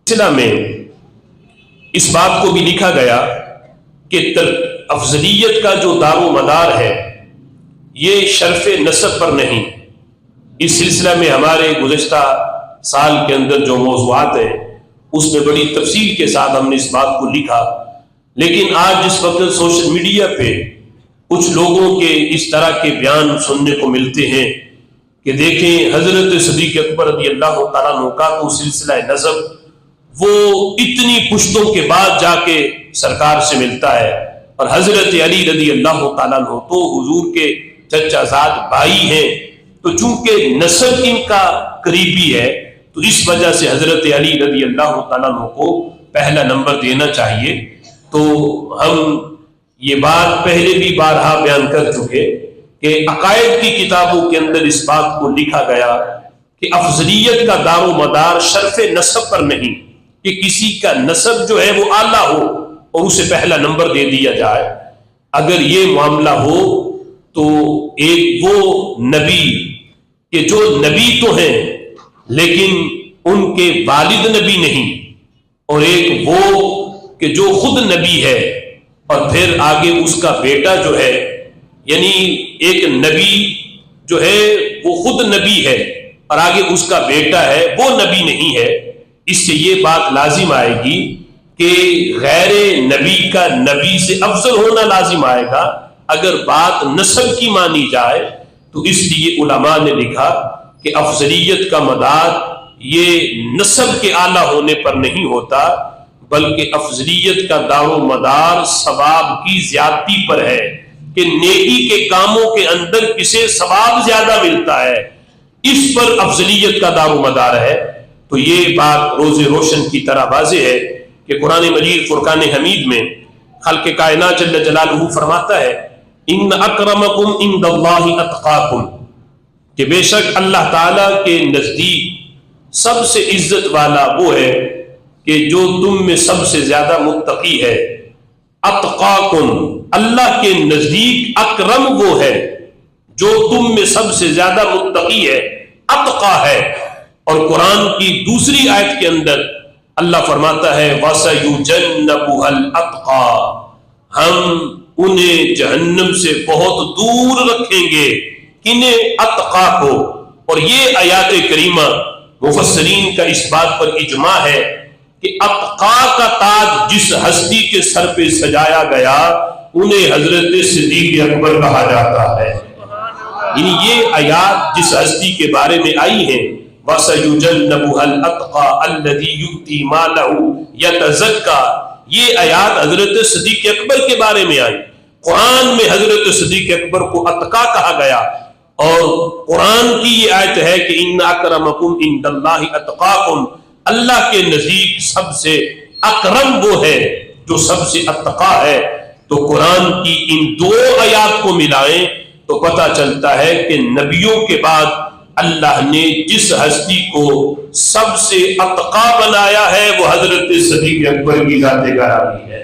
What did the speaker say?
سلسلہ میں اس بات کو بھی لکھا گیا کہ افضلیت کا جو دار و مدار ہے یہ شرف نسب پر نہیں. اس سلسلہ میں ہمارے گزشتہ سال کے اندر جو موضوعات ہیں اس میں بڑی تفصیل کے ساتھ ہم نے اس بات کو لکھا، لیکن آج جس وقت سوشل میڈیا پہ کچھ لوگوں کے اس طرح کے بیان سننے کو ملتے ہیں کہ دیکھیں حضرت صدیق اکبر رضی اللہ تعالیٰ عنہ کا تو سلسلہ نسب وہ اتنی پشتوں کے بعد جا کے سرکار سے ملتا ہے، اور حضرت علی رضی اللہ تعالیٰ عنہ تو حضور کے چچا زاد بھائی ہیں، تو چونکہ نسب ان کا قریبی ہے تو اس وجہ سے حضرت علی رضی اللہ تعالیٰ عنہ کو پہلا نمبر دینا چاہیے. تو ہم یہ بات پہلے بھی بارہا بیان کر چکے کہ عقائد کی کتابوں کے اندر اس بات کو لکھا گیا کہ افضلیت کا دار و مدار شرف نسب پر نہیں کہ کسی کا نسب جو ہے وہ اعلیٰ ہو اور اسے پہلا نمبر دے دیا جائے. اگر یہ معاملہ ہو تو ایک وہ نبی کہ جو نبی تو ہیں لیکن ان کے والد نبی نہیں، اور ایک وہ کہ جو خود نبی ہے اور پھر آگے اس کا بیٹا جو ہے، یعنی ایک نبی جو ہے وہ خود نبی ہے اور آگے اس کا بیٹا ہے وہ نبی نہیں ہے. اس سے یہ بات لازم آئے گی کہ غیر نبی کا نبی سے افضل ہونا لازم آئے گا اگر بات نسب کی مانی جائے. تو اس لیے علماء نے لکھا کہ افضلیت کا مدار یہ نسب کے اعلیٰ ہونے پر نہیں ہوتا بلکہ افضلیت کا دار و مدار ثواب کی زیادتی پر ہے کہ نیکی کے کاموں کے اندر کسے ثواب زیادہ ملتا ہے، اس پر افضلیت کا دار و مدار ہے. تو یہ بات روز روشن کی طرح واضح ہے کہ قرآن مجید فرقان حمید میں خالق کائنات جل جلالہ فرماتا ہے ان اکرمکم عند اللہ اتقاکم، کہ بے شک اللہ تعالیٰ کے نزدیک سب سے عزت والا وہ ہے کہ جو تم میں سب سے زیادہ متقی ہے. اتقاکم، اللہ کے نزدیک اکرم وہ ہے جو تم میں سب سے زیادہ متقی ہے، اتقا ہے. اور قرآن کی دوسری آیت کے اندر اللہ فرماتا ہے وَسَيُجَنَّبُهَا الْأَتْقَى، ہم انہیں جہنم سے بہت دور رکھیں گے، کنہیں؟ اتقا کو. اور یہ آیات کریمہ مفسرین کا اس بات پر اجماع ہے کہ اتقا کا تاج جس ہستی کے سر پہ سجایا گیا انہیں حضرت صدیق اکبر کہا جاتا ہے. یعنی یہ آیات جس ہستی کے بارے میں آئی ہیں وَسَيُجَنَّبُهَا الْأَتْقَى الَّذِي يُؤْتِي مَالَهُ يَتَزَكَّى، یہ آیات حضرت صدیق اکبر کے بارے میں آئی. قرآن میں حضرت صدیق اکبر کو اتقا کہا گیا، اور قرآن کی یہ آیت ہے کہ ان اکرمکم عند اللہ اتقاکم، اللہ کے نزدیک سب سے اکرم وہ ہے جو سب سے اتقا ہے. تو قرآن کی ان دو آیات کو ملائیں تو پتہ چلتا ہے کہ نبیوں کے بعد اللہ نے جس ہستی کو سب سے اتقا بنایا ہے وہ حضرت صدیق اکبر کی ذات گرامی ہے.